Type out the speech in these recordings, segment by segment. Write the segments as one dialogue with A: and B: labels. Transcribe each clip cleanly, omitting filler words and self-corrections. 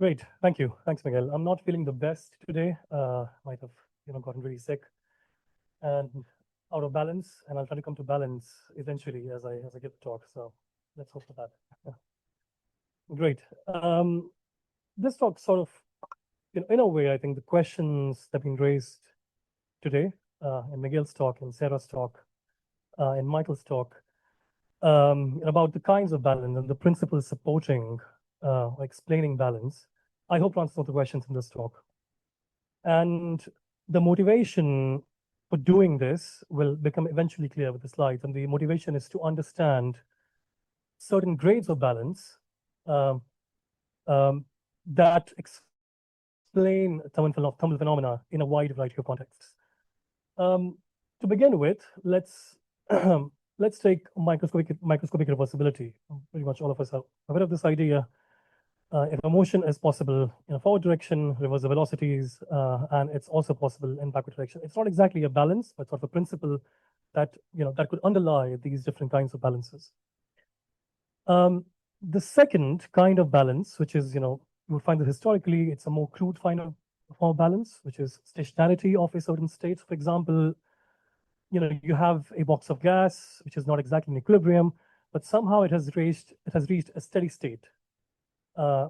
A: Great, thank you. Thanks, Miguel. I'm not feeling the best today. Might have gotten really sick and out of balance, and I'll try to come to balance eventually as I give the talk. So let's hope for that. Yeah. Great. This talk sort of, in a way, I think the questions that have been raised today in Miguel's talk, in Sarah's talk, in Michael's talk, about the kinds of balance and the principles supporting explaining balance, I hope to answer some of the questions in this talk. And the motivation for doing this will become eventually clear with the slides. And the motivation is to understand certain grades of balance that explain thermal phenomena in a wide variety of contexts. To begin with, let's take microscopic reversibility. Pretty much all of us are aware of this idea. If a motion is possible in a forward direction, reverse the velocities, and it's also possible in backward direction. It's not exactly a balance, but sort of a principle that that could underlie these different kinds of balances. The second kind of balance, which is you will find that historically it's a more crude form of balance, which is stationarity of a certain state. For example, you have a box of gas which is not exactly in equilibrium, but somehow it has reached a steady state.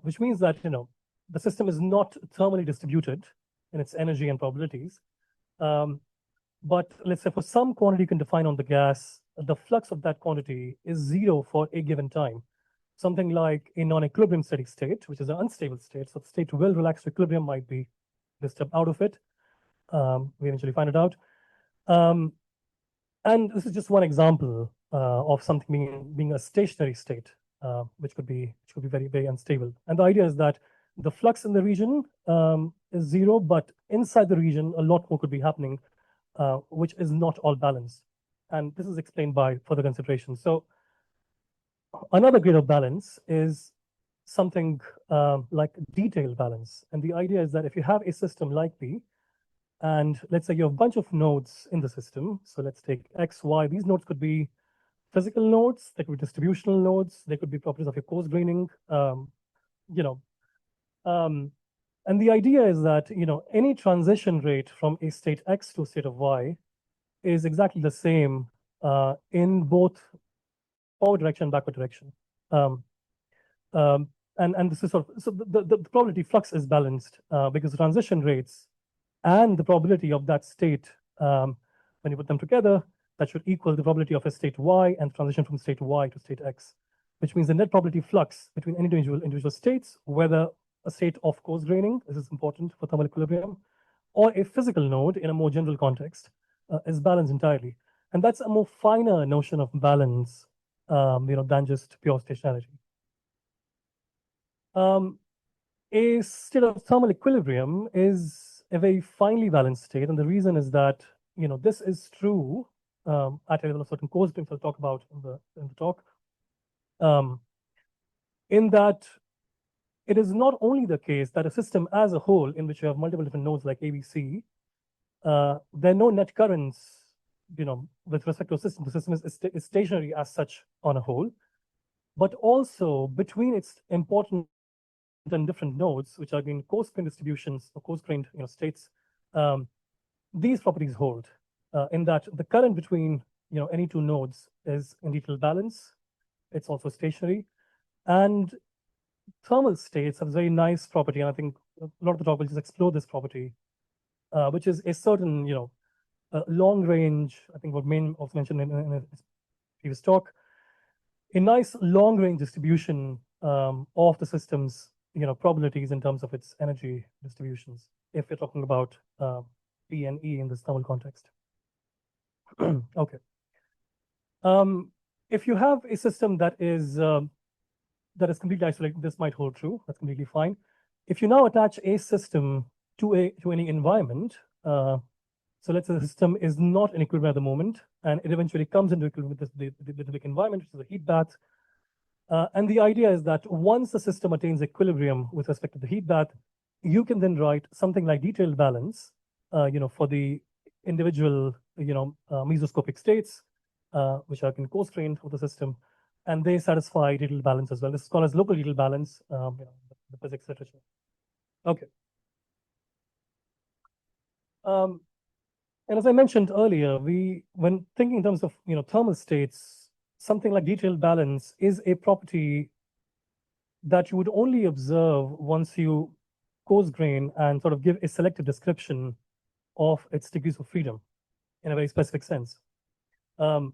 A: Which means that the system is not thermally distributed in its energy and probabilities. But let's say for some quantity you can define on the gas, the flux of that quantity is 0 for a given time. Something like a non-equilibrium steady state, which is an unstable state. So the state will relax to equilibrium, might be disturbed out of it. We eventually find it out. And this is just one example of something being a stationary state. Which could be very, very unstable. And the idea is that the flux in the region is 0, but inside the region, a lot more could be happening, which is not all balanced. And this is explained by further consideration. So another grade of balance is something like detailed balance. And the idea is that if you have a system like P, and let's say you have a bunch of nodes in the system, so let's take X, Y, these nodes could be physical nodes, they could be distributional nodes, they could be properties of your coarse graining, and the idea is that any transition rate from a state X to a state of Y is exactly the same in both forward direction and backward direction. And this is sort of, so the probability flux is balanced because the transition rates and the probability of that state, when you put them together, that should equal the probability of a state Y and transition from state Y to state X, which means the net probability flux between any individual states, whether a state of coarse graining, this is important for thermal equilibrium, or a physical node in a more general context, is balanced entirely. And that's a more finer notion of balance, than just pure stationarity. A state of thermal equilibrium is a very finely balanced state, and the reason is that this is true at a level of certain coarse grains I'll talk about in the talk. In that it is not only the case that a system as a whole, in which you have multiple different nodes like ABC, there are no net currents, with respect to a system. The system is stationary as such on a whole, but also between its important and different nodes, which are in coarse-grained distributions or coarse-grained states, these properties hold. In that the current between any two nodes is in detailed balance. It's also stationary, and thermal states have a very nice property, and I think a lot of the talk will just explore this property, which is a certain long range. I think what Main also mentioned in a previous talk, a nice long range distribution of the system's probabilities in terms of its energy distributions, if we're talking about P and E in this thermal context. Okay. If you have a system that is completely isolated, this might hold true. That's completely fine. If you now attach a system to any environment, so let's say the system is not in equilibrium at the moment, and it eventually comes into equilibrium with the big environment, which is a heat bath. And the idea is that once the system attains equilibrium with respect to the heat bath, you can then write something like detailed balance, for the individual, mesoscopic states, which are in coarse-grained of the system, and they satisfy detailed balance as well. This is called as local detailed balance. the physics literature. Okay. And as I mentioned earlier, when thinking in terms of thermal states, something like detailed balance is a property that you would only observe once you coarse grain and sort of give a selective description of its degrees of freedom in a very specific sense. And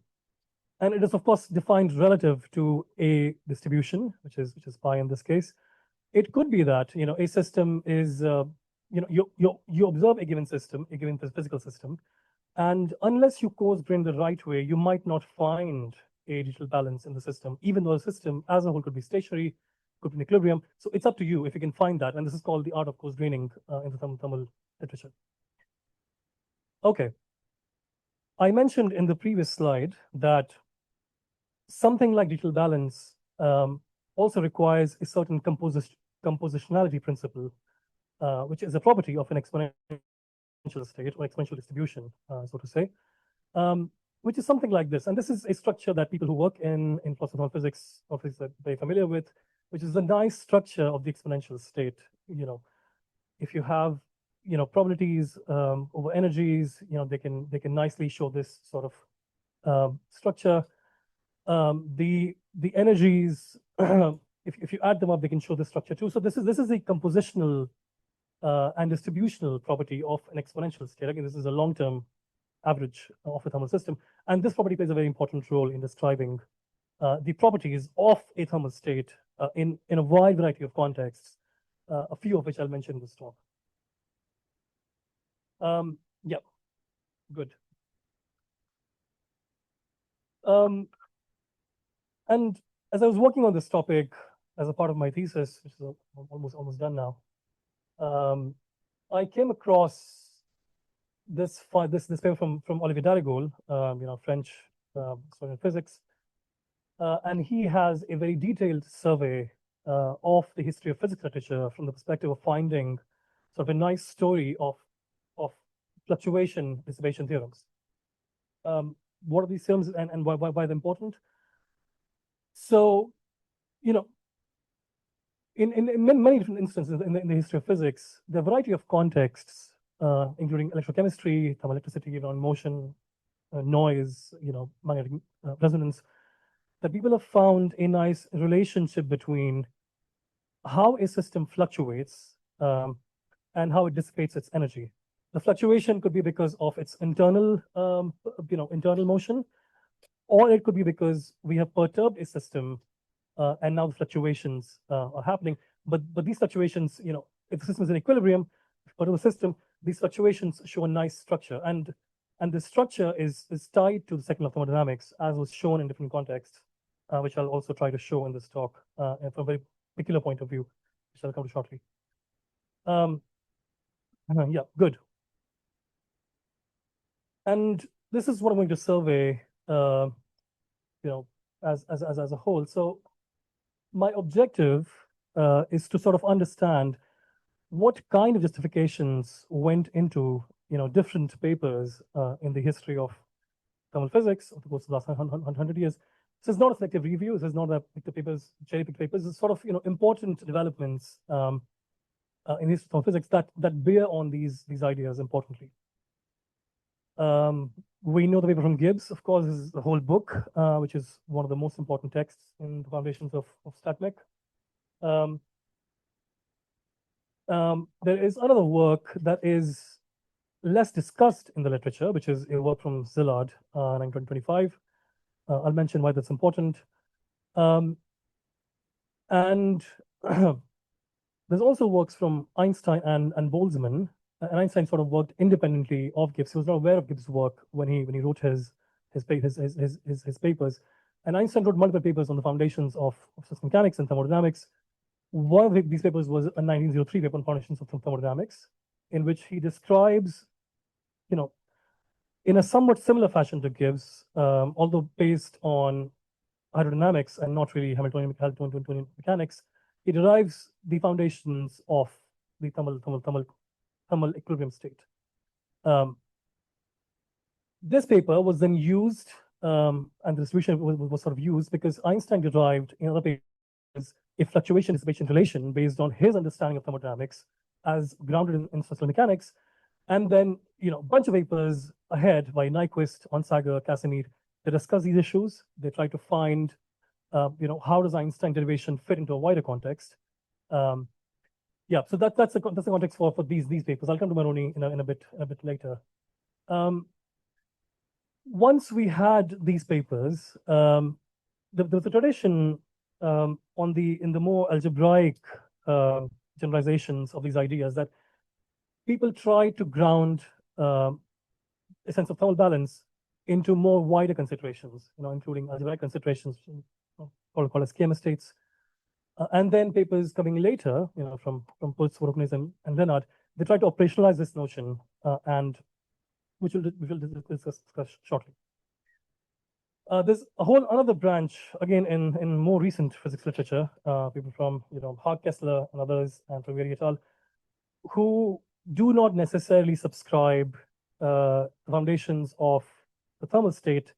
A: it is, of course, defined relative to a distribution, which is pi in this case. It could be that a system is you observe a given system, a given physical system, and unless you coarse grain the right way, you might not find a digital balance in the system, even though the system as a whole could be stationary, could be in equilibrium. So it's up to you if you can find that. And this is called the art of coarse graining in the thermal literature. Okay. I mentioned in the previous slide that something like digital balance also requires a certain compositionality principle, which is a property of an exponential state or exponential distribution, so to say, which is something like this. And this is a structure that people who work in philosophical physics are very familiar with, which is a nice structure of the exponential state. If you have probabilities over energies, they can nicely show this sort of structure. The energies, if you add them up, they can show this structure too. So this is a compositional and distributional property of an exponential state. Again, this is a long-term average of a thermal system, and this property plays a very important role in describing the properties of a thermal state in a wide variety of contexts, a few of which I'll mention in this talk. Yeah, good. And as I was working on this topic as a part of my thesis, which is almost done now, I came across this paper from Olivier Darigaud, French historian of physics, and he has a very detailed survey of the history of physics literature from the perspective of finding sort of a nice story of fluctuation dissipation theorems. What are these theorems and why they're important? So, in many different instances in the history of physics, there are a variety of contexts, including electrochemistry, thermoelectricity, motion, noise, magnetic resonance, that people have found a nice relationship between how a system fluctuates and how it dissipates its energy. The fluctuation could be because of its internal, internal motion, or it could be because we have perturbed a system and now the fluctuations are happening. But these fluctuations, if the system is in equilibrium, part of the system, these fluctuations show a nice structure. And the structure is tied to the second law of thermodynamics, as was shown in different contexts, which I'll also try to show in this talk from a very particular point of view, which I'll come to shortly. Yeah, good. And this is what I'm going to survey, as a whole. So my objective is to sort of understand what kind of justifications went into different papers in the history of thermal physics of the course of the last 100 years. This is not a selective review. This is not a pick the papers, cherry pick papers. It's sort of important developments in history of thermal physics that bear on these ideas importantly. We know the paper from Gibbs, of course, is the whole book, which is one of the most important texts in the foundations of StatMech. There is another work that is less discussed in the literature, which is a work from Szilard, 1925. I'll mention why that's important. And there's also works from Einstein and Boltzmann. And Einstein sort of worked independently of Gibbs. He was not aware of Gibbs' work when he wrote his papers. And Einstein wrote multiple papers on the foundations of system mechanics and thermodynamics. One of these papers was a 1903 paper on foundations of thermodynamics, in which he describes, in a somewhat similar fashion to Gibbs, although based on hydrodynamics and not really Hamiltonian mechanics, he derives the foundations of the thermal equilibrium state. This paper was then used, and the distribution was sort of used because Einstein derived in other papers a fluctuation dissipation relation based on his understanding of thermodynamics as grounded in structural mechanics. And then, a bunch of papers ahead by Nyquist, Onsager, Casimir, they discuss these issues. They try to find, how does Einstein derivation fit into a wider context? Yeah, so that's the context for these papers. I'll come to Moroni in a bit later. Once we had these papers, there was a tradition in the more algebraic generalizations of these ideas that people try to ground a sense of thermal balance into more wider considerations, including algebraic considerations called as chemistates. And then papers coming later, from Puls, Voroknes, and Leonard, they try to operationalize this notion, and which we'll discuss shortly. There's a whole another branch, again, in more recent physics literature, people from, Hart Kessler and others, and from et al., who do not necessarily subscribe the foundations of the thermal state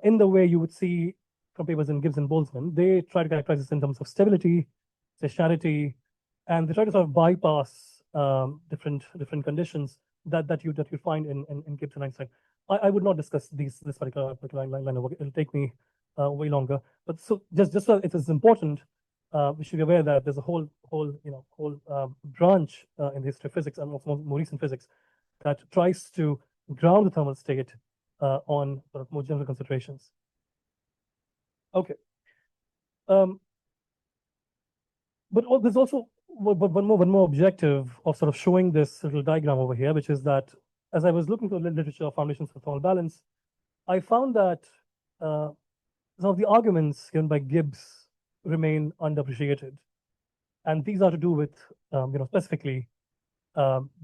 A: in the way you would see from papers in Gibbs and Boltzmann. They try to characterize this in terms of stability, stationarity, and they try to sort of bypass different conditions that you find in Gibbs and Einstein. I would not discuss this particular line of work. It'll take me way longer. But so just so it is important, we should be aware that there's a whole branch in the history of physics and more recent physics that tries to ground the thermal state on sort of more general considerations. Okay. But there's also one more objective of sort of showing this little diagram over here, which is that as I was looking through the literature of foundations for thermal balance, I found that some of the arguments given by Gibbs remain underappreciated. And these are to do with, specifically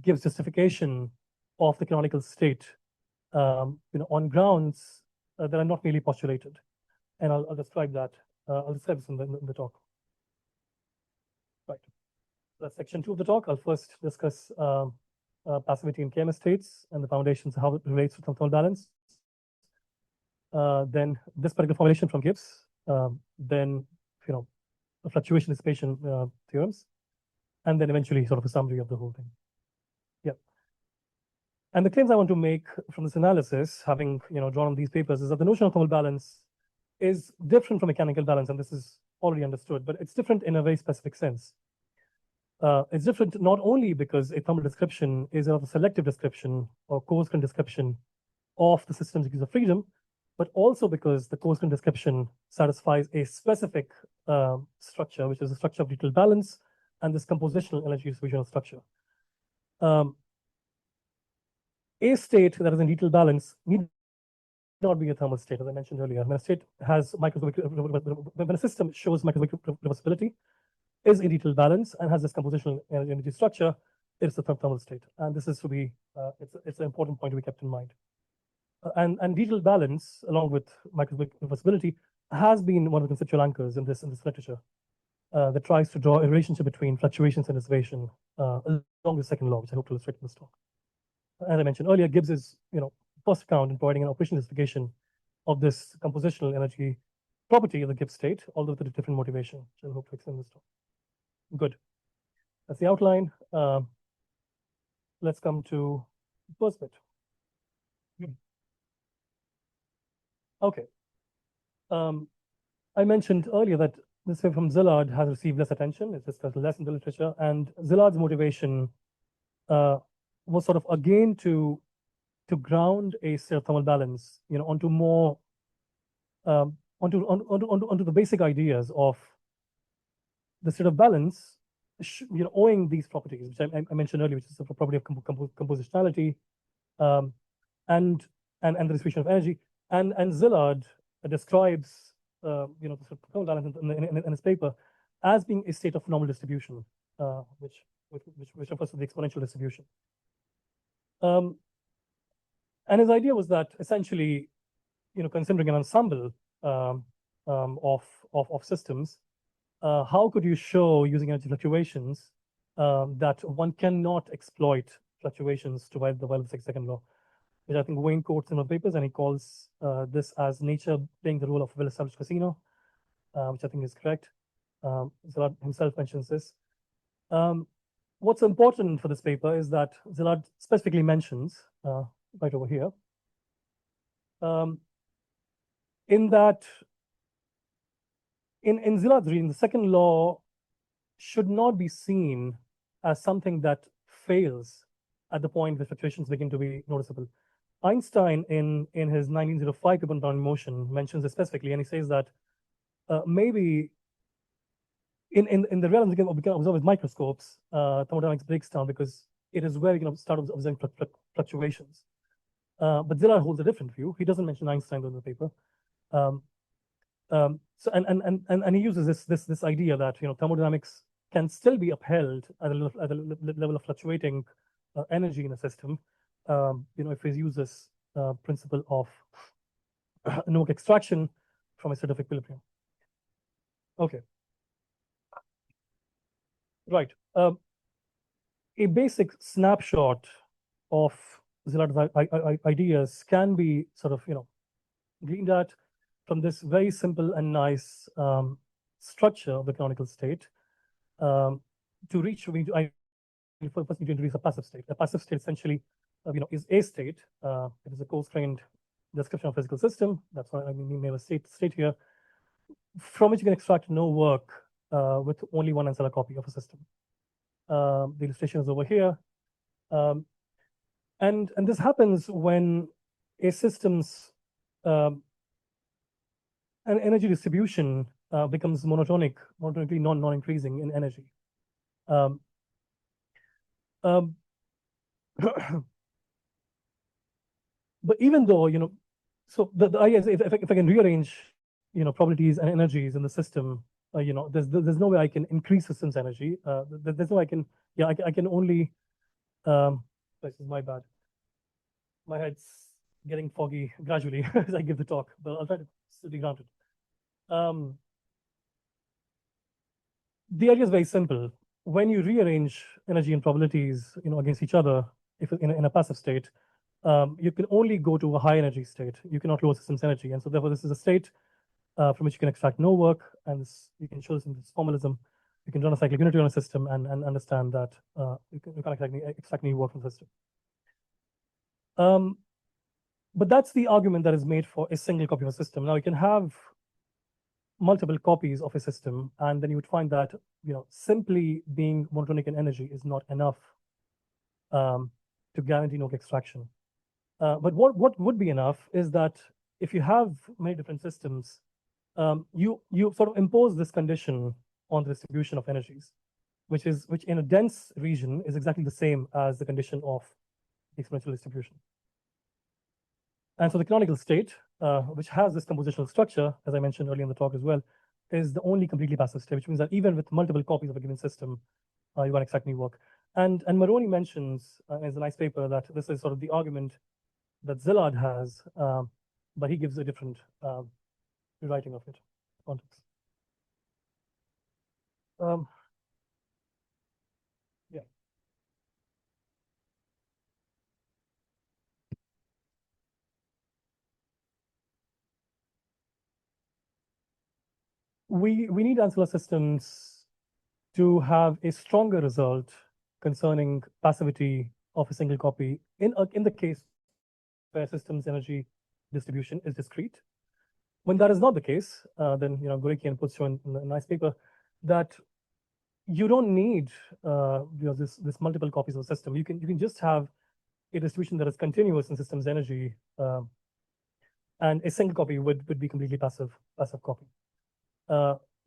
A: Gibbs' justification of the canonical state, on grounds that are not merely postulated. And I'll describe that. I'll describe this in the talk. Right. That's section 2 of the talk. I'll first discuss passivity in chemistates and the foundations, how it relates to thermal balance. Then this particular formulation from Gibbs. Then, the fluctuation dissipation theorems. And then eventually sort of a summary of the whole thing. Yeah. And the claims I want to make from this analysis, having drawn on these papers, is that the notion of thermal balance is different from mechanical balance, and this is already understood, but it's different in a very specific sense. It's different not only because a thermal description is a selective description or coarse-grained description of the system's degrees of freedom, but also because the coarse-grained description satisfies a specific structure, which is the structure of detailed balance and this compositional energy distribution structure. A state that is in detailed balance need not be a thermal state, as I mentioned earlier. When a state has when a system shows microscopic reversibility, is in detailed balance and has this compositional energy structure, it's a thermal state. And this is to be, it's an important point to be kept in mind. And detailed balance, along with microscopic reversibility, has been one of the conceptual anchors in this literature that tries to draw a relationship between fluctuations and dissipation along the second law, which I hope to illustrate in this talk. As I mentioned earlier, Gibbs is, first account in providing an operational justification of this compositional energy property of the Gibbs state, although with a different motivation, which I hope to explain this talk. Good. That's the outline. Let's come to the first bit. Okay. I mentioned earlier that this way from Szilard has received less attention. It's discussed less in the literature, and Szillard's motivation was sort of again to ground a state of thermal balance, onto more onto the basic ideas of the state of balance, owing these properties, which I mentioned earlier, which is the property of compositionality, and the distribution of energy. And Szilard describes the thermal balance in his paper as being a state of normal distribution, which refers to the exponential distribution. And his idea was that essentially, considering an ensemble of systems, how could you show using energy fluctuations that one cannot exploit fluctuations to violate the second law, which I think Wayne quotes in the papers, and he calls this as nature playing the role of a well-established casino, which I think is correct. Szilard himself mentions this. What's important for this paper is that Szilard specifically mentions, right over here, in that in Szilard's reading, the second law should not be seen as something that fails at the point where fluctuations begin to be noticeable. Einstein, in his 1905 paper on motion, mentions this specifically, and he says that maybe in the realm we can observe with microscopes, thermodynamics breaks down because it is where you can start observing fluctuations. But Szilard holds a different view. He doesn't mention Einstein in the paper. So and he uses this idea that thermodynamics can still be upheld at a level of fluctuating energy in a system. If we use this principle of no-work extraction from a state of equilibrium. Okay. Right. A basic snapshot of Szilard's ideas can be sort of gleaned at from this very simple and nice structure of the canonical state. To reach, first need to introduce a passive state. A passive state essentially, is a state. It is a constrained description of physical system. That's why I mean we have a state here, from which you can extract no work with only one ancilla copy of a system. The illustration is over here, and this happens when a system's an energy distribution becomes monotonically non-increasing in energy. But even though so the idea is if I can rearrange probabilities and energies in the system, there's no way I can increase system's energy. There's no way I can I can only this is my bad. My head's getting foggy gradually as I give the talk, but I'll try to stay grounded. The idea is very simple. When you rearrange energy and probabilities against each other, if in a passive state, you can only go to a high energy state. You cannot lower system's energy, and so therefore this is a state from which you can extract no work, and you can show this in this formalism. You can run a cyclic unity on a system and understand that you can extract any work from the system. But that's the argument that is made for a single copy of a system. Now you can have multiple copies of a system, and then you would find that simply being monotonic in energy is not enough to guarantee no extraction. But what would be enough is that if you have many different systems, you sort of impose this condition on the distribution of energies, which in a dense region is exactly the same as the condition of the exponential distribution. And so the canonical state, which has this compositional structure, as I mentioned earlier in the talk as well, is the only completely passive state, which means that even with multiple copies of a given system, you can extract new work. And Moroni mentions in a nice paper that this is sort of the argument that Szilard has, but he gives a different rewriting of it. Context. Yeah. We need ancillar systems to have a stronger result concerning passivity of a single copy in the case where system's energy distribution is discrete. When that is not the case, then Gurecki and puts in a nice paper that you don't need this multiple copies of the system. You can just have a distribution that is continuous in system's energy, and a single copy would be completely passive copy.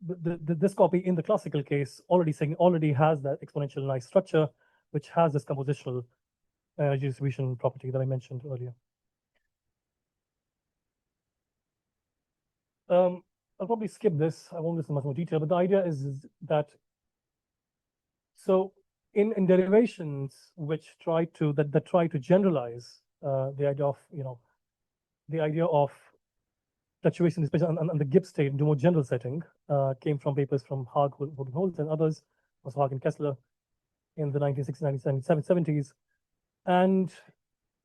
A: This copy in the classical case already has that exponential nice structure, which has this compositional energy distribution property that I mentioned earlier. I'll probably skip this. I won't go into much more detail, but the idea is that so in derivations which try to generalize the idea of fluctuation, especially on the Gibbs state into more general setting, came from papers from Haag, Holtz, and others, also Haag and Kessler in the 1960s, 1970s, and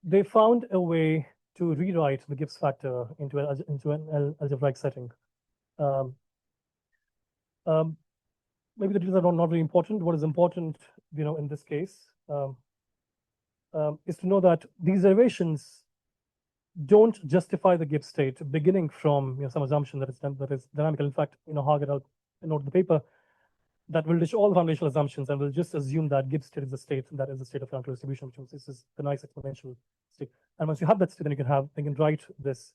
A: they found a way to rewrite the Gibbs factor into an algebraic setting. maybe the details are not very important. What is important, in this case, is to know that these derivations don't justify the Gibbs state beginning from some assumption that is dynamical. In fact, Hagen, I'll note the paper that will ditch all the foundational assumptions and will just assume that Gibbs state is the state, and that is the state of canonical distribution, which this is the nice exponential state. And once you have that state, then you can write this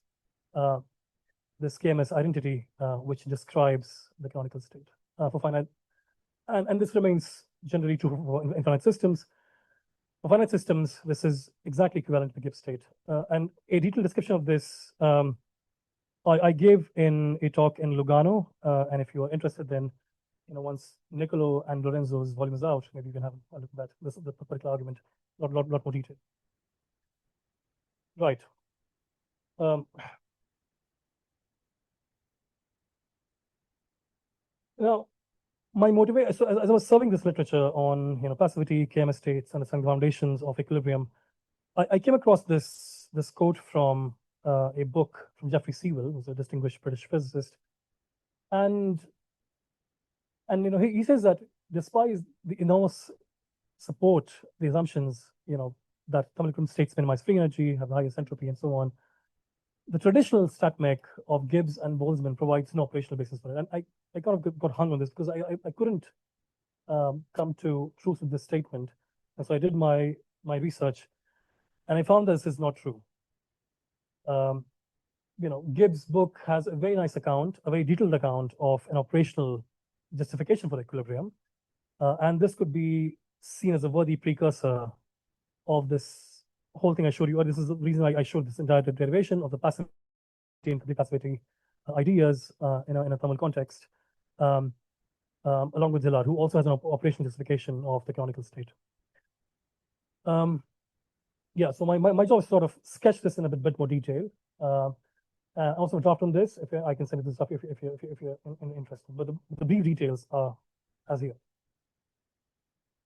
A: this KMS identity, which describes the canonical state for finite, and this remains generally true for infinite systems. For finite systems, this is exactly equivalent to the Gibbs state, and a detailed description of this I gave in a talk in Lugano, and if you are interested, then once Niccolo and Lorenzo's volume is out, maybe you can have a look at that. This is the particular argument, lot more detail. Right. Now, my motivation, so as I was serving this literature on passivity, KMS states, understanding the foundations of equilibrium, I came across this quote from a book from Geoffrey Sewell, who's a distinguished British physicist, and he says that despite the enormous support, the assumptions that thermal equilibrium states minimize free energy, have the highest entropy, and so on, the traditional stat mech of Gibbs and Boltzmann provides no operational basis for it. And I kind of got hung on this because I couldn't come to truth with this statement. And so I did my research, and I found this is not true. Gibbs' book has a very nice account, a very detailed account of an operational justification for equilibrium. And this could be seen as a worthy precursor of this whole thing I showed you. This is the reason I showed this entire derivation of the passivity and complete passivity ideas in a thermal context, along with Zillard, who also has an operational justification of the canonical state. Yeah, so my job is sort of sketch this in a bit more detail. Also draft on this. If I can send you the stuff if you're interested. But the brief details are as here.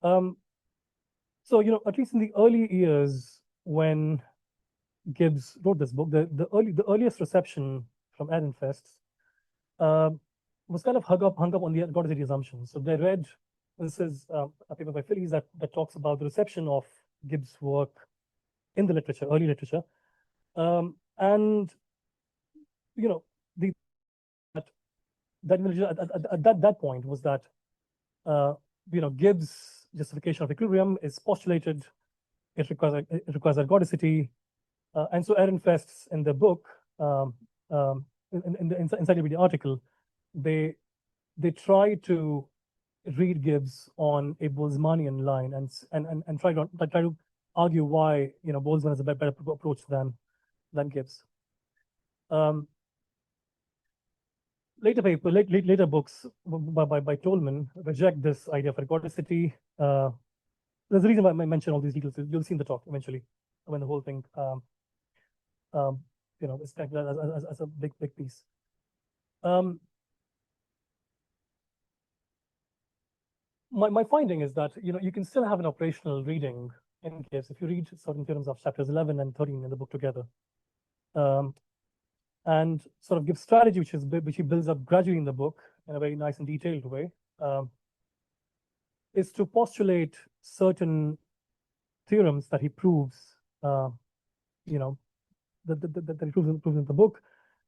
A: So at least in the early years when Gibbs wrote this book, the earliest reception from Ehrenfest was kind of hung up on the ergodicity assumptions. So they read, this is a paper by Phillies that talks about the reception of Gibbs' work in the literature, early literature, and at that point was that Gibbs' justification of equilibrium is postulated. It requires ergodicity, and so Ehrenfest in the book, in the encyclopedia article, they try to read Gibbs on a Boltzmannian line and try to argue why Boltzmann is a better approach than Gibbs. Later books by Tolman reject this idea of ergodicity. There's a reason why I mention all these details. You'll see in the talk eventually when the whole thing is connected as a big piece. My finding is that you can still have an operational reading in Gibbs if you read certain theorems of chapters 11 and 13 in the book together, and sort of Gibbs' strategy, which he builds up gradually in the book in a very nice and detailed way, is to postulate certain theorems that he proves, that he proves in the book.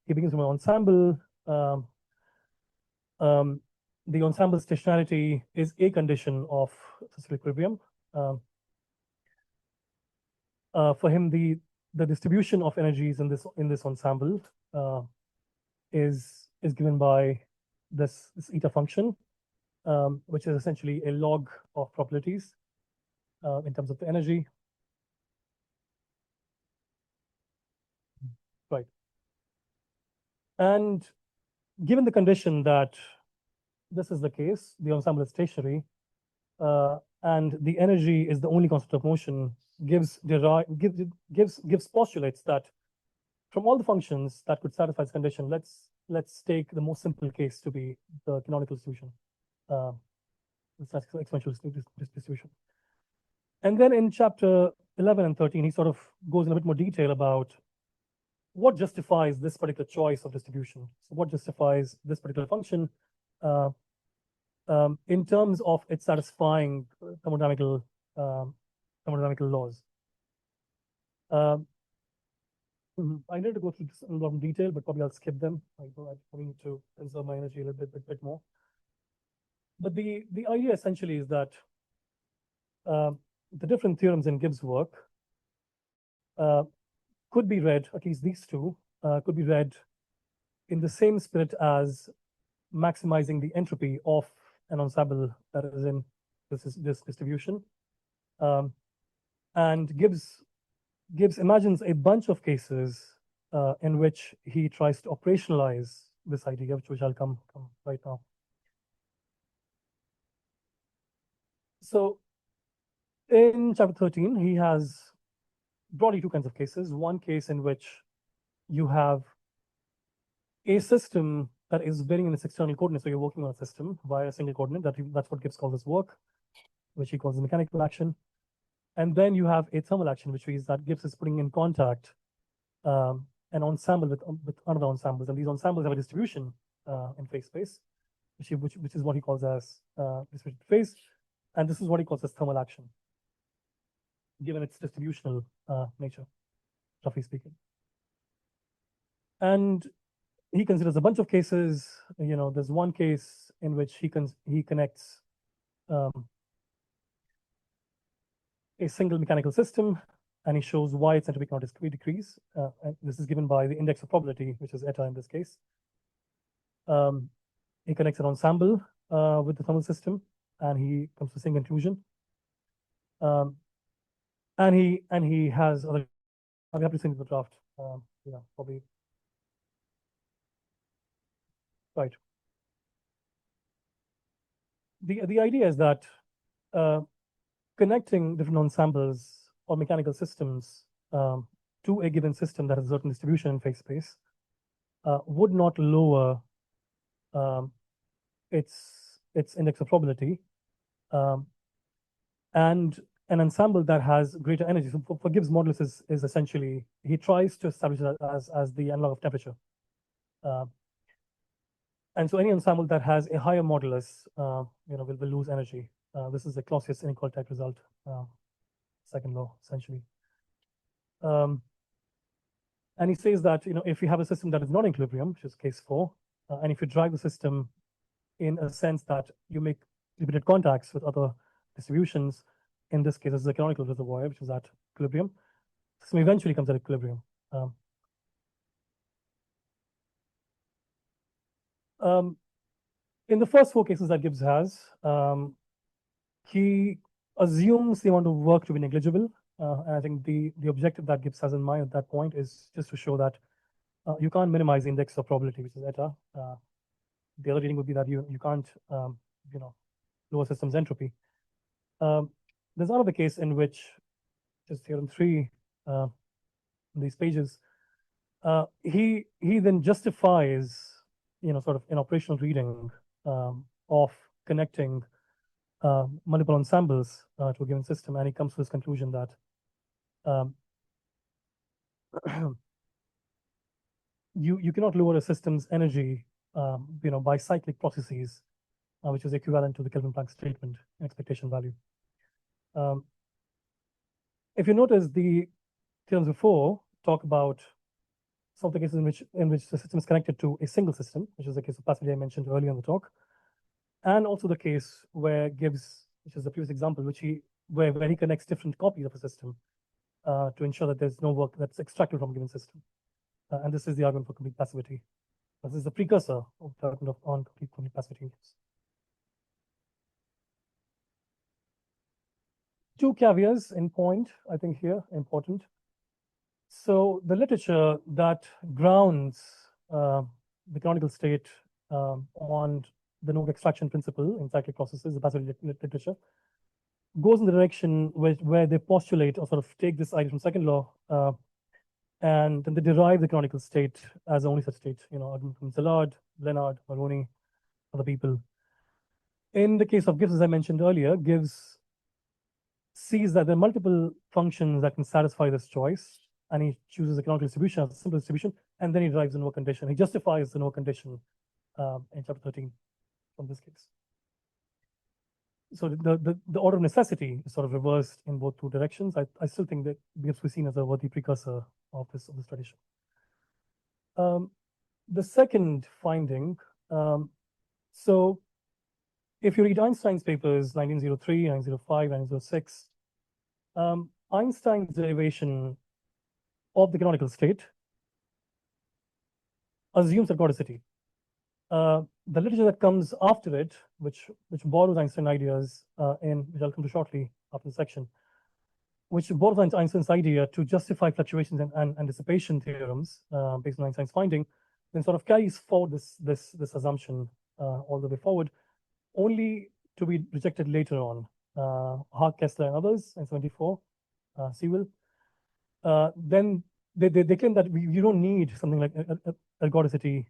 A: He begins from an ensemble. The ensemble stationarity is a condition of physical equilibrium. For him, the distribution of energies in this ensemble is given by this eta function, which is essentially a log of probabilities in terms of the energy. Right. And given the condition that this is the case, the ensemble is stationary, and the energy is the only constant of motion, Gibbs postulates that from all the functions that could satisfy this condition, let's take the most simple case to be the canonical distribution, the exponential distribution. And then in chapter 11 and 13, he sort of goes in a bit more detail about what justifies this particular choice of distribution. So what justifies this particular function? in terms of its satisfying thermodynamical laws. I need to go through this in a lot of detail, but probably I'll skip them. I need to conserve my energy a little bit more. But the idea essentially is that the different theorems in Gibbs' work could be read, at least these two, could be read in the same spirit as maximizing the entropy of an ensemble that is in this distribution. And Gibbs imagines a bunch of cases in which he tries to operationalize this idea, which I'll come right now. So in chapter 13, he has broadly two kinds of cases. One case in which you have a system that is varying in its external coordinates. So you're working on a system via a single coordinate. That's what Gibbs calls this work, which he calls the mechanical action. And then you have a thermal action, which means that Gibbs is putting in contact an ensemble with another ensembles. And these ensembles have a distribution in phase space, which is what he calls as distributed phase. And this is what he calls as thermal action, given its distributional nature, roughly speaking. And he considers a bunch of cases. There's one case in which he connects a single mechanical system, and he shows why its entropy cannot decrease. And this is given by the index of probability, which is eta in this case. He connects an ensemble with the thermal system, and he comes to the same conclusion. And he has other. I'm happy to send you the draft. Yeah, probably. Right. The idea is that connecting different ensembles or mechanical systems to a given system that has a certain distribution in phase space would not lower its index of probability, and an ensemble that has greater energy. So for Gibbs' modulus is essentially, he tries to establish that as the analog of temperature. And so any ensemble that has a higher modulus, will lose energy. This is the Clausius inequality type result, second law, essentially. And he says that, if you have a system that is not in equilibrium, which is case 4, and if you drive the system in a sense that you make repeated contacts with other distributions, in this case, this is a canonical reservoir, which is at equilibrium, the system eventually comes at equilibrium. In the first 4 cases that Gibbs has, he assumes the amount of work to be negligible. And I think the objective that Gibbs has in mind at that point is just to show that you can't minimize the index of probability, which is eta. The other reading would be that you can't, lower system's entropy. There's another case in which, just theorem 3, in these pages, he then justifies, sort of an operational reading of connecting multiple ensembles to a given system, and he comes to this conclusion that you cannot lower a system's energy, by cyclic processes, which is equivalent to the Kelvin-Planck statement expectation value. If you notice, the theorems before talk about some of the cases in which the system is connected to a single system, which is the case of passivity I mentioned earlier in the talk, and also the case where Gibbs, which is the previous example, where he connects different copies of a system to ensure that there's no work that's extracted from a given system. And this is the argument for complete passivity. This is the precursor of the argument on complete passivity. 2 caveats in point, I think here, important. So the literature that grounds the canonical state on the node extraction principle in cyclic processes, the passivity literature, goes in the direction where they postulate or sort of take this idea from second law and then they derive the canonical state as the only such state, from Szilard, Leonard, Moroni, other people. In the case of Gibbs, as I mentioned earlier, Gibbs sees that there are multiple functions that can satisfy this choice, and he chooses a canonical distribution as a simple distribution, and then he derives the no condition. He justifies the no condition in chapter 13 from this case. so the order of necessity is sort of reversed in both two directions. I still think that Gibbs was seen as a worthy precursor of this tradition. The second finding, so if you read Einstein's papers, 1903, 1905, 1906, Einstein's derivation of the canonical state assumes ergodicity. The literature that comes after it, which borrows Einstein ideas, which I'll come to shortly after the section, which borrows Einstein's idea to justify fluctuations and dissipation theorems based on Einstein's finding, then sort of carries forward this assumption all the way forward, only to be rejected later on. Hart, Kessler, and others in 74, Sewell. Then they claim that you don't need something like ergodicity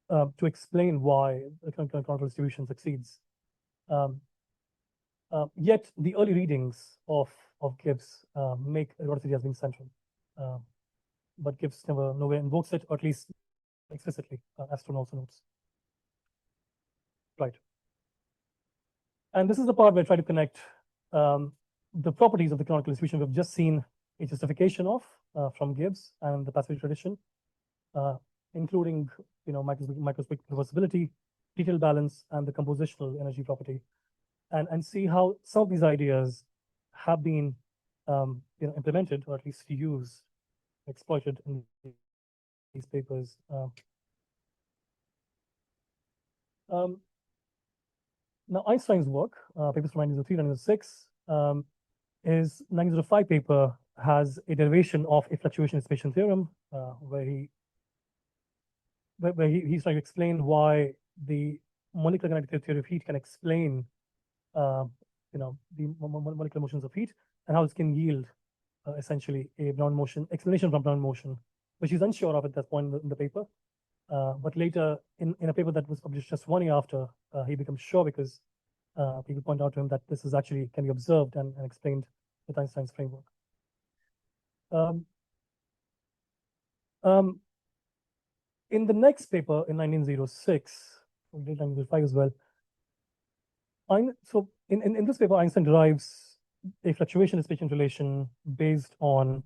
A: to explain why a canonical distribution succeeds. Yet the early readings of Gibbs make ergodicity as being central, but Gibbs nowhere invokes it, or at least explicitly, as Stone also notes. Right. And this is the part where I try to connect the properties of the canonical distribution we've just seen a justification of from Gibbs and the passage tradition, including microscopic reversibility, detailed balance, and the compositional energy property, and see how some of these ideas have been implemented, or at least used, exploited in these papers. Now, Einstein's work, papers from 1903, 1906, his 1905 paper has a derivation of a fluctuation dissipation theorem, where he's trying to explain why the molecular kinetic theory of heat can explain the molecular motions of heat, and how this can yield essentially a Brown motion explanation from Brown motion, which he's unsure of at that point in the paper. But later, in a paper that was published just 1 year after, he becomes sure, because people point out to him that this is actually can be observed and explained with Einstein's framework. In the next paper in 1906, we did 1905 as well. So in this paper, Einstein derives a fluctuation dissipation relation based on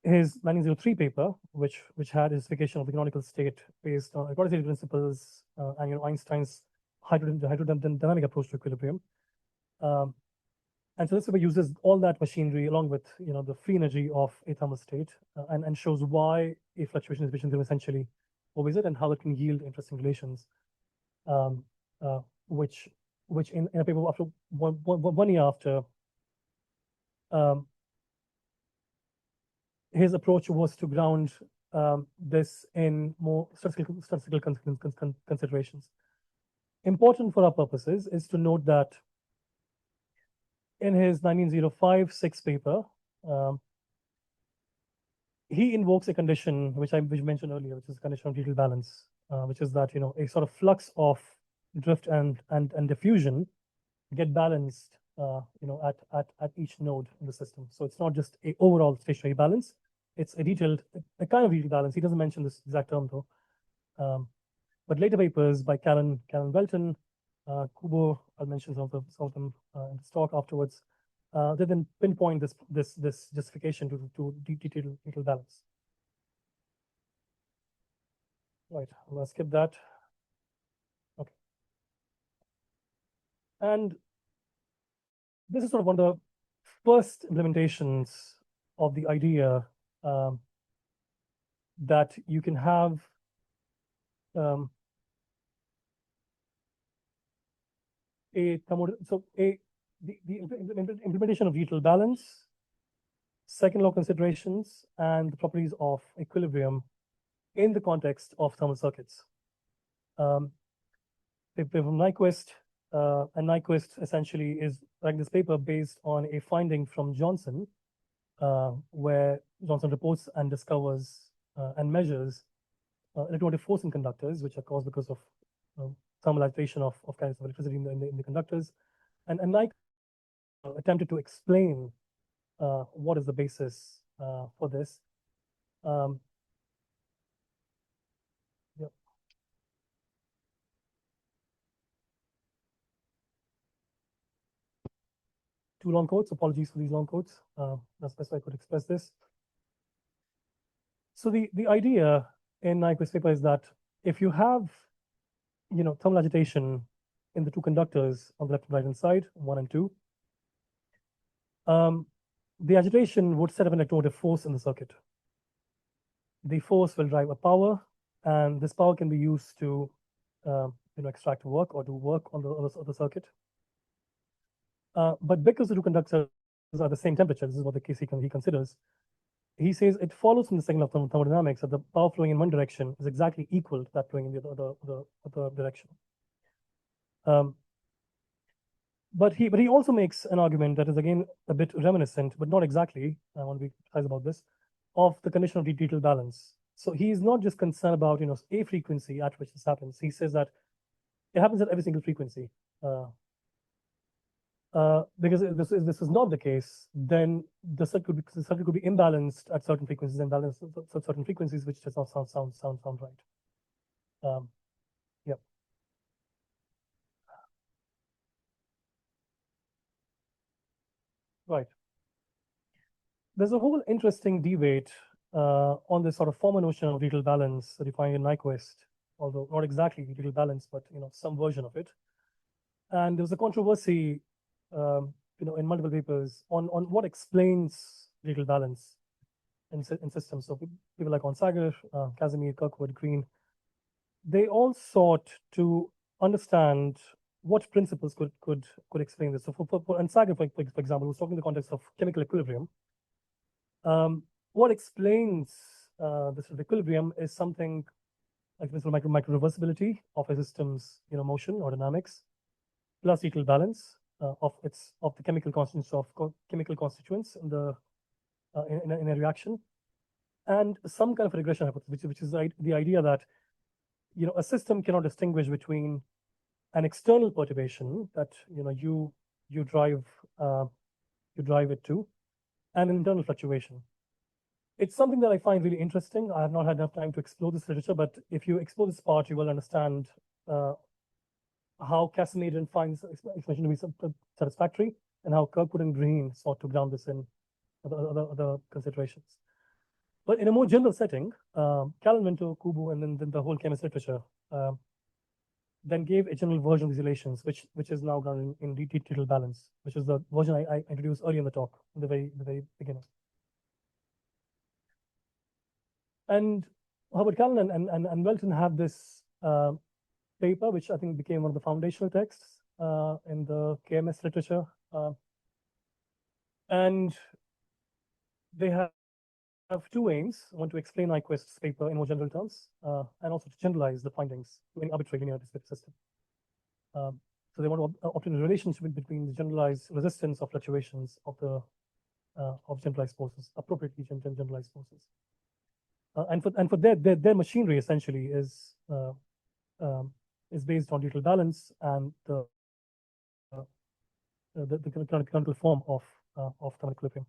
A: his 1903 paper, which had a justification of the canonical state based on ergodicity principles and Einstein's hydrodynamic approach to equilibrium. And so this paper uses all that machinery along with the free energy of a thermal state and shows why a fluctuation dissipation theorem essentially obeys it, and how it can yield interesting relations, which in a paper after 1 year after, his approach was to ground this in more statistical considerations. Important for our purposes is to note that in his 1905-6 paper, he invokes a condition which I mentioned earlier, which is the condition of detailed balance, which is that a sort of flux of drift and diffusion get balanced at each node in the system. So it's not just a overall stationary balance, it's a kind of detailed balance. He doesn't mention this exact term though. But later papers by Callan Welton, Kubo, I'll mention some of them in this talk afterwards, they then pinpoint this justification to detailed balance. Right, I'm gonna skip that. Okay. And this is sort of one of the first implementations of the idea that you can have the implementation of detailed balance, second law considerations, and the properties of equilibrium in the context of thermal circuits. From Nyquist, and Nyquist essentially is writing this paper based on a finding from Johnson, where Johnson reports and discovers and measures electromotive force in conductors, which are caused because of thermal agitation of kinds of electricity in the conductors. And Nyquist attempted to explain what is the basis for this. two long quotes. Apologies for these long quotes. That's the best way I could express this. So the idea in Nyquist's paper is that if you have, thermal agitation in the two conductors on the left and right hand side, 1 and 2, the agitation would set up an electromotive force in the circuit. The force will drive a power, and this power can be used to, extract work or do work on the circuit. But because the two conductors are the same temperature, this is what the case he considers. He says it follows from the second law of thermodynamics that the power flowing in one direction is exactly equal to that flowing in the other direction. But he also makes an argument that is again a bit reminiscent, but not exactly, I want to be precise about this, of the condition of detailed balance. So he is not just concerned about a frequency at which this happens. He says that it happens at every single frequency. Because if this is not the case, then the circuit could be imbalanced at certain frequencies and balanced at certain frequencies, which does not sound right. Yeah. Right. There's a whole interesting debate on this sort of former notion of detailed balance that you find in Nyquist, although not exactly detailed balance, but some version of it. And there was a controversy, in multiple papers on what explains detailed balance in systems. So people like Onsager, Casimir, Kirkwood, Green, they all sought to understand what principles could explain this. So for Onsager, for example, was talking in the context of chemical equilibrium. What explains this equilibrium is something like this micro reversibility of a system's motion or dynamics, plus detailed balance of the chemical constituents in a reaction, and some kind of a regression hypothesis, which is the idea that a system cannot distinguish between an external perturbation that you drive it to, and an internal fluctuation. It's something that I find really interesting. I have not had enough time to explore this literature, but if you explore this part, you will understand how Casimir finds explanation to be satisfactory, and how Kirkwood and Green sought to ground this in other considerations. But in a more general setting, Callan, Minto, Kubo, and then the whole chemist literature then gave a general version of these relations, which is now grounded in detailed balance, which is the version I introduced earlier in the talk, in the very beginning. And Herbert Callan and Welton have this paper, which I think became one of the foundational texts in the KMS literature. And they have two aims: one, to explain Nyquist's paper in more general terms, and also to generalize the findings to any arbitrary linear discrete system. So they want to obtain a relationship between the generalized resistance of fluctuations of generalized forces, appropriately generalized forces. And for their machinery essentially is based on detailed balance and the canonical form of thermal equilibrium.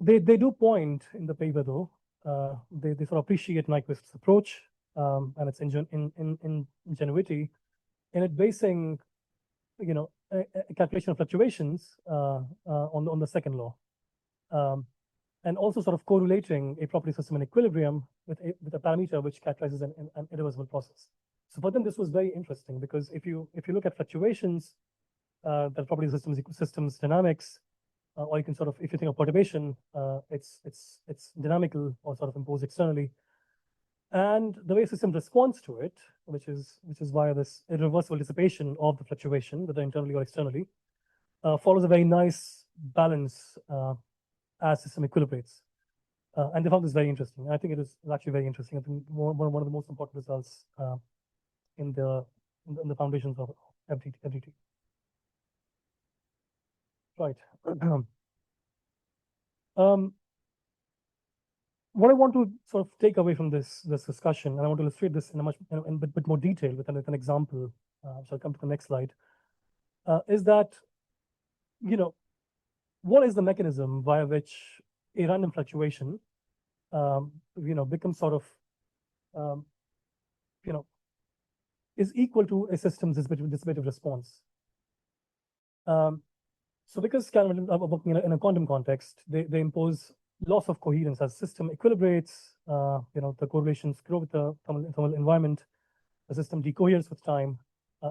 A: They do point in the paper, though, they sort of appreciate Nyquist's approach and its ingenuity in it basing, a calculation of fluctuations on the second law, and also sort of correlating a property system in equilibrium with a parameter which characterizes an irreversible process. So for them, this was very interesting, because if you look at fluctuations, the property systems dynamics, or you can sort of, if you think of perturbation, it's dynamical or sort of imposed externally, and the way system responds to it, which is via this irreversible dissipation of the fluctuation, whether internally or externally, follows a very nice balance as system equilibrates. And they found this very interesting. I think it is actually very interesting. I think one of the most important results in the foundations of FDT. Right. What I want to sort of take away from this discussion, and I want to illustrate this in a bit more detail with an example, which I'll come to the next slide, is that, what is the mechanism via which a random fluctuation, becomes sort of, is equal to a system's dissipative response. So because kind of working in a quantum context, they impose loss of coherence as system equilibrates. The correlations grow with the thermal environment. The system decoheres with time,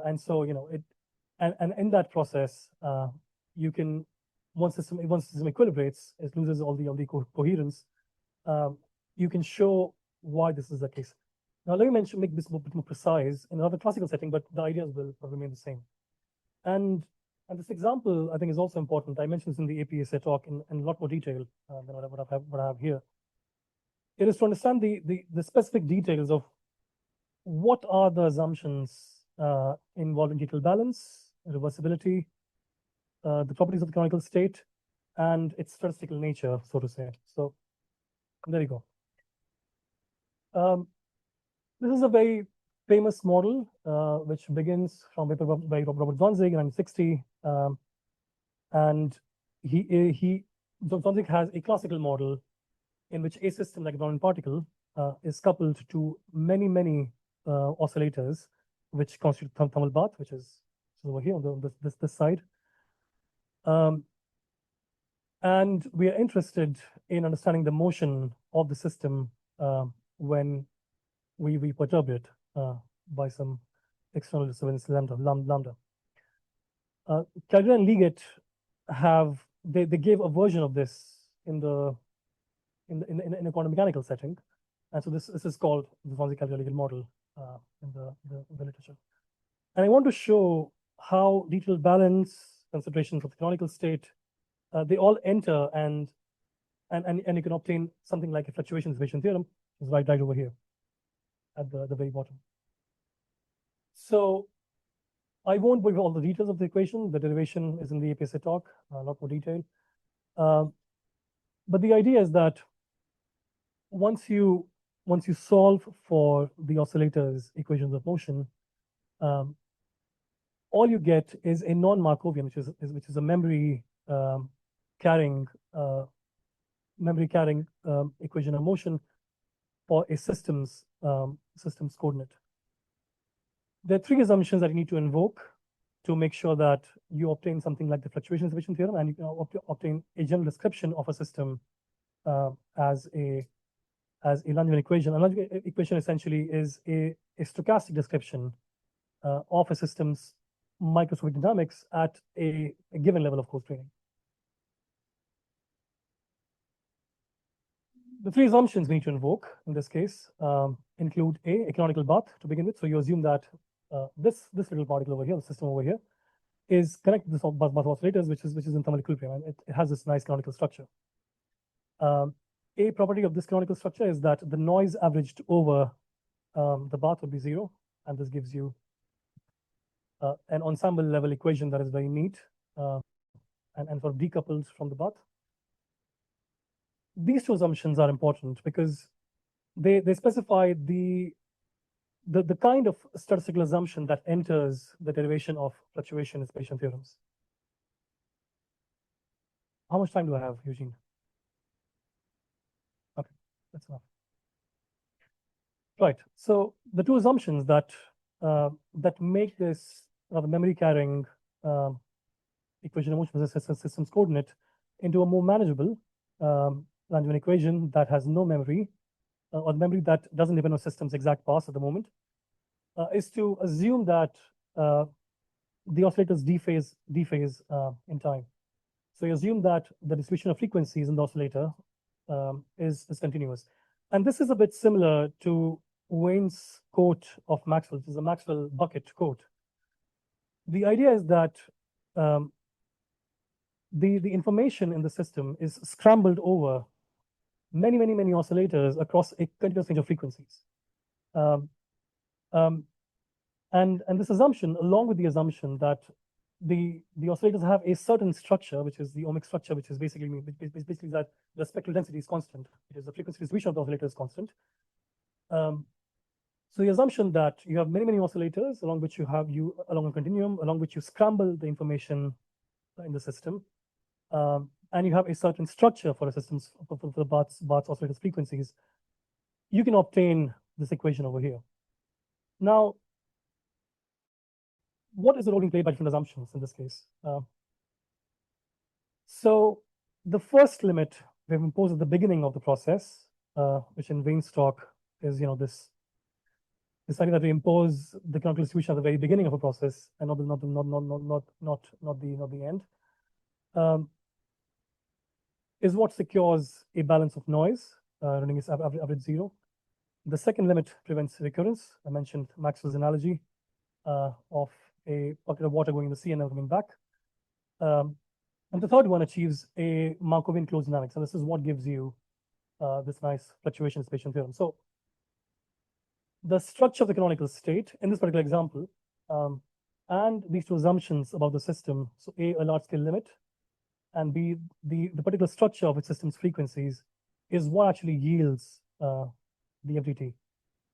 A: and so it, and in that process, you can once system equilibrates, it loses all the coherence. You can show why this is the case. Now let me make this a bit more precise in another classical setting, but the ideas will remain the same. And this example, I think, is also important. I mentioned this in the APSA talk in a lot more detail than what I have here. It is to understand the specific details of what are the assumptions involved in detailed balance, reversibility, the properties of the canonical state, and its statistical nature, so to say. So there you go. This is a very famous model, which begins from paper by Robert Zonzig in 1960. And Zonzig has a classical model in which a system like a Brownian particle is coupled to many oscillators, which constitute thermal bath, which is over here on this side. And we are interested in understanding the motion of the system when we perturb it by some external disturbance lambda. Calvin and Liggett they gave a version of this in a quantum mechanical setting, and so this is called the Zonzig-Calvin-Liggett model in the literature. And I want to show how detailed balance considerations of the canonical state they all enter, and you can obtain something like a fluctuation dissipation theorem, which is right over here at the very bottom. So I won't go over all the details of the equation. The derivation is in the APSA talk, a lot more detail. But the idea is that once you solve for the oscillator's equations of motion, all you get is a non-Markovian, which is a memory carrying equation of motion for a system's coordinate. There are three assumptions that you need to invoke to make sure that you obtain something like the fluctuation dissipation theorem, and you can obtain a general description of a system as a Langevin equation. A Langevin equation essentially is a stochastic description of a system's microscopic dynamics at a given level of constraining. The three assumptions we need to invoke in this case include a canonical bath to begin with. So you assume that this little particle over here, the system over here, is connected to this bath of oscillators, which is in thermal equilibrium, and it has this nice canonical structure. A property of this canonical structure is that the noise averaged over the bath would be 0, and this gives you an ensemble level equation that is very neat and sort of decoupled from the bath. These two assumptions are important because they specify the kind of statistical assumption that enters the derivation of fluctuation dissipation theorems. How much time do I have, Eugene? Okay, that's enough. Right. So the two assumptions that make this the memory carrying equation of motion system's coordinate into a more manageable Langevin equation that has no memory, or memory that doesn't depend on system's exact path at the moment, is to assume that the oscillators dephase in time. So you assume that the distribution of frequencies in the oscillator is continuous. And this is a bit similar to Wayne's quote of Maxwell, which is a Maxwell bucket quote. The idea is that the information in the system is scrambled over many oscillators across a continuous range of frequencies. And this assumption, along with the assumption that the oscillators have a certain structure, which is the ohmic structure, which is basically that the spectral density is constant, which is the frequency distribution of the oscillator is constant. So the assumption that you have many oscillators along which along a continuum, along which you scramble the information in the system, and you have a certain structure for the systems for the Bart's oscillators frequencies, you can obtain this equation over here. Now, what is the role being played by different assumptions in this case? So the first limit we have imposed at the beginning of the process, which in Weinstock is, this idea that we impose the canonical distribution at the very beginning of a process and not the end, is what secures a balance of noise running its average zero. The second limit prevents recurrence. I mentioned Maxwell's analogy of a bucket of water going in the sea and never coming back. And the third one achieves a Markovian closed dynamics, and this is what gives you this nice fluctuation dissipation theorem. So the structure of the canonical state in this particular example, and these two assumptions about the system, so A, a large scale limit, and B, the particular structure of its system's frequencies is what actually yields the FDT.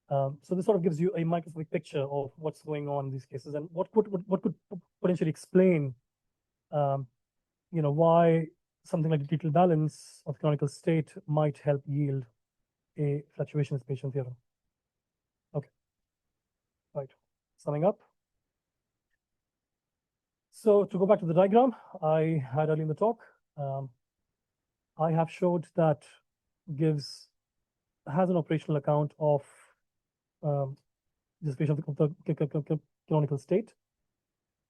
A: So this sort of gives you a microscopic picture of what's going on in these cases and what could potentially explain why something like the detailed balance of the canonical state might help yield a fluctuation dissipation theorem. Okay, right, summing up. So to go back to the diagram I had earlier in the talk, I have showed that Gibbs has an operational account of dissipation of the canonical state,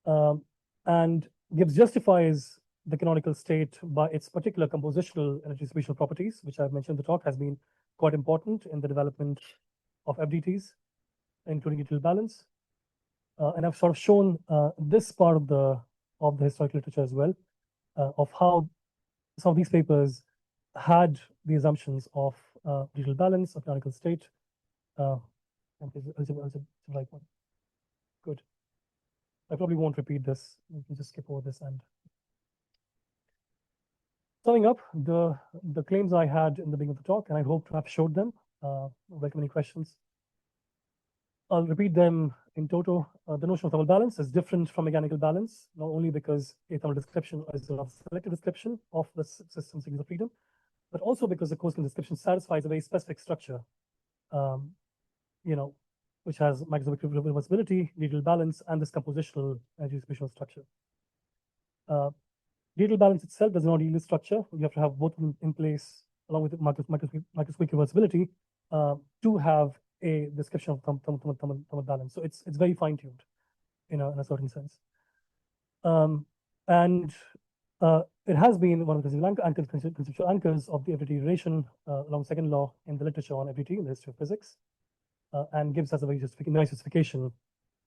A: and Gibbs justifies the canonical state by its particular compositional energy distribution properties, which I've mentioned in the talk has been quite important in the development of FDTs, including detailed balance. And I've sort of shown this part of the historical literature as well, of how some of these papers had the assumptions of detailed balance of canonical state. Right one. Good. I probably won't repeat this. We can just skip over this end. Summing up the claims I had in the beginning of the talk, and I hope to have showed them. Welcome any questions. I'll repeat them in toto. The notion of thermal balance is different from mechanical balance, not only because a thermal description is a selective description of the system's degrees of freedom, but also because the Coastal description satisfies a very specific structure, which has microscopic reversibility, detailed balance, and this compositional energy distribution structure. Detailed balance itself does not yield structure. You have to have both in place along with microscopic reversibility to have a description of thermal balance. So it's very fine-tuned in a certain sense. And it has been one of the conceptual anchors of the FDT relation along second law in the literature on FDT in the history of physics, and gives us a very nice justification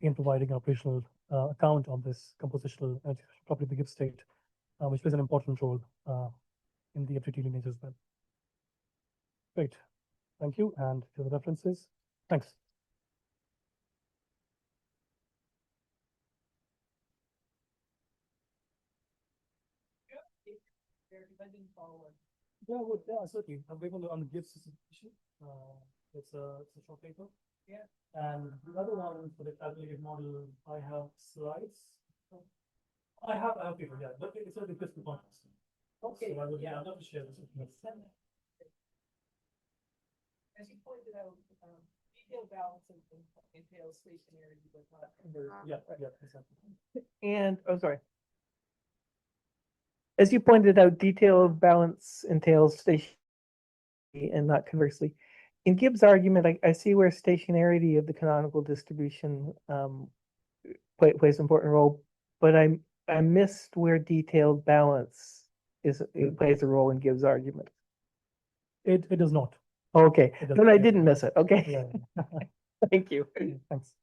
A: in providing an operational account of this compositional energy property of the Gibbs state, which plays an important role in the FDT lineage as well. Great, thank you, and to the references. Thanks. Yeah, certainly. I'm going on the Gibbs distribution. It's a short paper. Yeah. And the other one for the calculated model, I have slides. I have paper, yeah, but it's already crystal context. Okay. So I'd love to share this with you.
B: As you pointed out, detailed balance entails stationarity, but not conversion.
A: Yeah, exactly.
B: And, oh, sorry. As you pointed out, detailed balance entails stationarity and not conversely. In Gibbs' argument, I see where stationarity of the canonical distribution plays an important role, but I missed where detailed balance plays a role in Gibbs' argument.
A: It does not.
B: Okay, then I didn't miss it. Okay.
A: Yeah.
B: Thank you.
A: Thanks.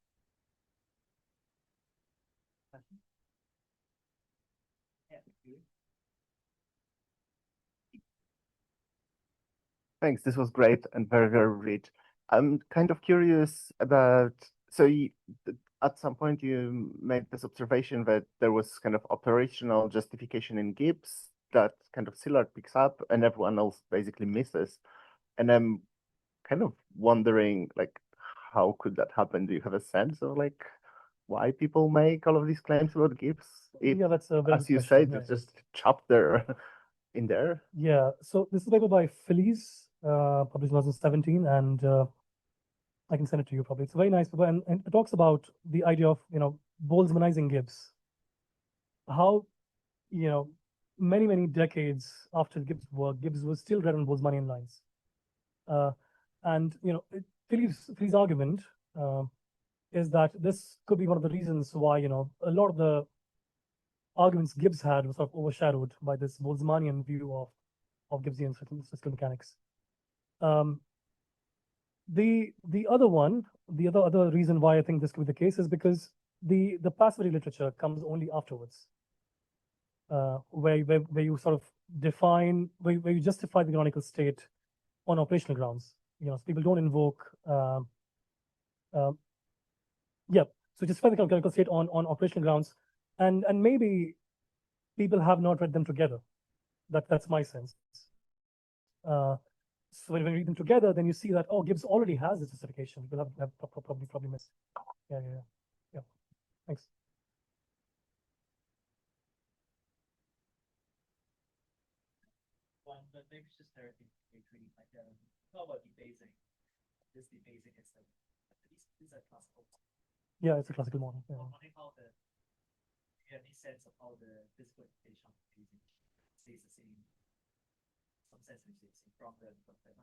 C: Thanks. This was great and very, very rich. I'm kind of curious about, so at some point you made this observation that there was kind of operational justification in Gibbs that kind of Szilard picks up and everyone else basically misses. And I'm kind of wondering, like, how could that happen? Do you have a sense of like why people make all of these claims about Gibbs?
A: Yeah, that's a very
C: as you say, it's just chapter in there.
A: Yeah, so this is a paper by Feliz, published in 2017, and I can send it to you probably. It's a very nice paper, and it talks about the idea of Boltzmannizing Gibbs. How, many decades after Gibbs' work, Gibbs was still read on Boltzmannian lines. And Philip's argument is that this could be one of the reasons why a lot of the arguments Gibbs had was sort of overshadowed by this Boltzmannian view of Gibbsian statistical mechanics. The other reason why I think this could be the case is because the passivity literature comes only afterwards, where you sort of define where you justify the canonical state on operational grounds. So people don't invoke. So justify the canonical state on operational grounds, and maybe people have not read them together. That's my sense. So when you read them together, then you see that, oh, Gibbs already has this justification. People have probably missed. Yeah. Thanks.
D: But maybe it's just therapy, like how about debasing? This debasing is a classical.
A: Yeah, it's a classical model. Yeah.
D: I'm wondering how you have any sense of how the physical implication of debasing stays the same, some sense of debasing from the classical.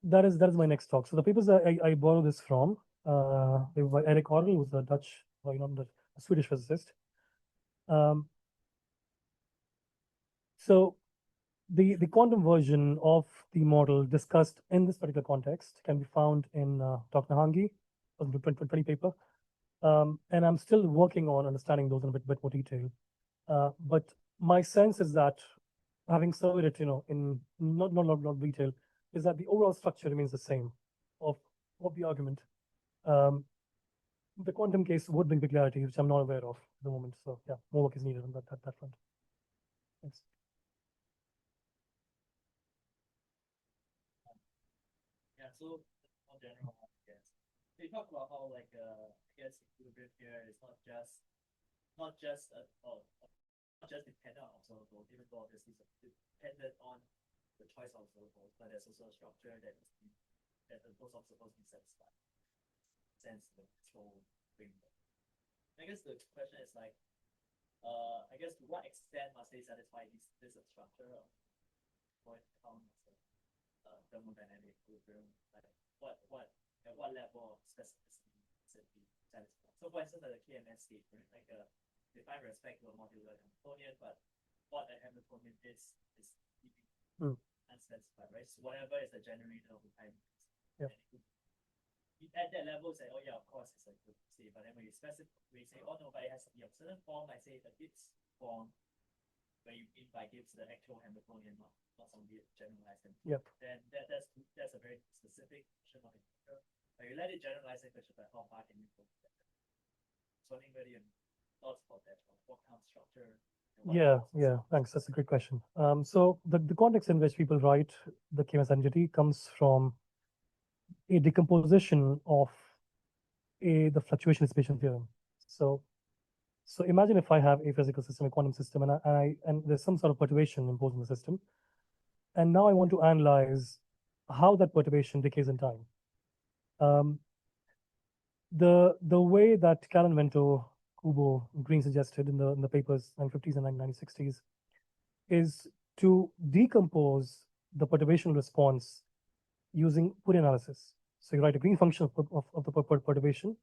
A: That is my next talk. So the papers I borrow this from, they were by Erik Orgel, who's a Dutch, the Swedish physicist. So the quantum version of the model discussed in this particular context can be found in Dr. Hangi, 2020 paper. And I'm still working on understanding those in a bit more detail. But my sense is that, having surveyed it, in not detail, is that the overall structure remains the same of the argument. The quantum case would bring peculiarity, which I'm not aware of at the moment. So yeah, more work is needed on that front. Thanks.
D: Yeah, so more general, I guess. So you talk about how equilibrium here is not just dependent on observable, even though obviously it's dependent on the choice of observables, but there's also a structure that those observables be satisfied. Sense the control framework. I guess the question is to what extent must they satisfy this structure of thermodynamic equilibrium? Like at what level of specificity is it be satisfied? So for instance, the KMS statement, define respect to a modular Hamiltonian, but what a Hamiltonian is unspecified, right? So whatever is the generator of the time.
A: Yeah.
D: At that level, say, oh yeah, of course it's a good state, but then when you specify, we say, oh no, but it has to be of certain form, like say the Gibbs form, where you mean by Gibbs the actual Hamiltonian, not some weird generalized Hamiltonian.
A: Yep.
D: Then that's a very specific question of it. But you let it generalize the question, but how far can you go? So I think really thoughts about that, what kind of structure.
A: Yeah, thanks. That's a great question. So the context in which people write the KMS identity comes from a decomposition of the fluctuation dissipation theorem. So imagine if I have a physical system, a quantum system, and there's some sort of perturbation imposed on the system, and now I want to analyze how that perturbation decays in time. The way that Callan, Vento, Kubo, Green suggested in the papers in the 1950s and 1960s is to decompose the perturbation response using Fourier analysis. So you write a Green function of the perturbation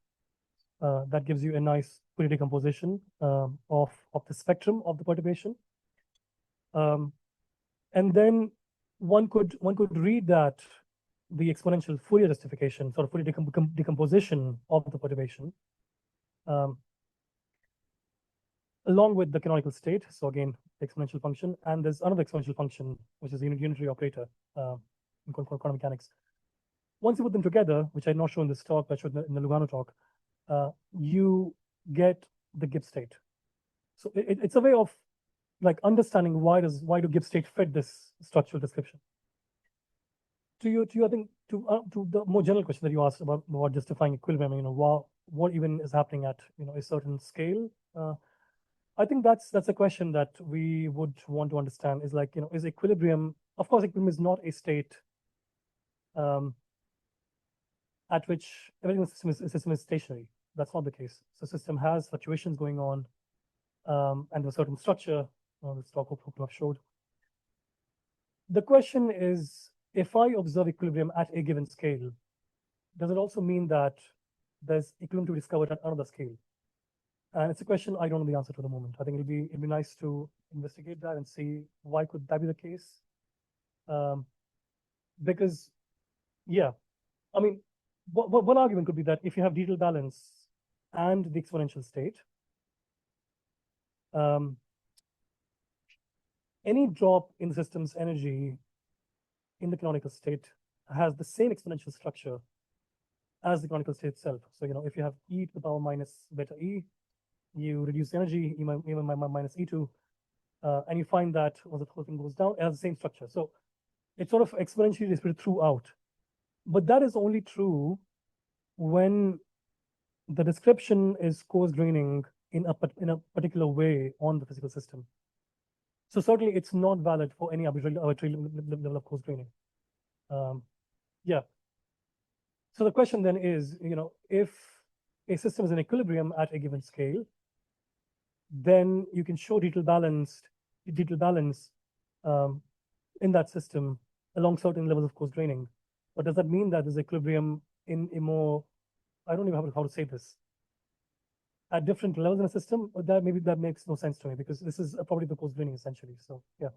A: that gives you a nice Fourier decomposition of the spectrum of the perturbation, and then one could read that the exponential Fourier justification, sort of Fourier decomposition of the perturbation, along with the canonical state. So again, the exponential function, and there's another exponential function, which is the unitary operator in quantum mechanics. Once you put them together, which I not shown in this talk, but I showed in the Lugano talk, you get the Gibbs state. So it's a way of understanding why do Gibbs state fit this structural description. To I think to the more general question that you asked about justifying equilibrium, what even is happening at a certain scale. I think that's a question that we would want to understand. Is is equilibrium? Of course, equilibrium is not a state at which everything in the system is stationary. that's not the case. So system has fluctuations going on, and a certain structure, this talk hope to have showed. The question is, if I observe equilibrium at a given scale, does it also mean that there's equilibrium to be discovered at another scale? And it's a question I don't know the answer to at the moment. I think it'd be nice to investigate that and see why could that be the case. Because, yeah, I mean, one argument could be that if you have detailed balance and the exponential state, any drop in the system's energy in the canonical state has the same exponential structure as the canonical state itself. So, if you have e to the power minus beta e, you reduce the energy, e minus e2, and you find that as the whole thing goes down, it has the same structure. So it's sort of exponentially distributed throughout. But that is only true when the description is coarse graining in a particular way on the physical system. So certainly it's not valid for any arbitrary level of coarse graining. Yeah. So the question then is, if a system is in equilibrium at a given scale, then you can show detailed balance in that system along certain levels of coarse graining. But does that mean that there's equilibrium in a more, I don't even know how to say this, at different levels in a system? Or that maybe that makes no sense to me, because this is probably the coarse graining essentially. So yeah.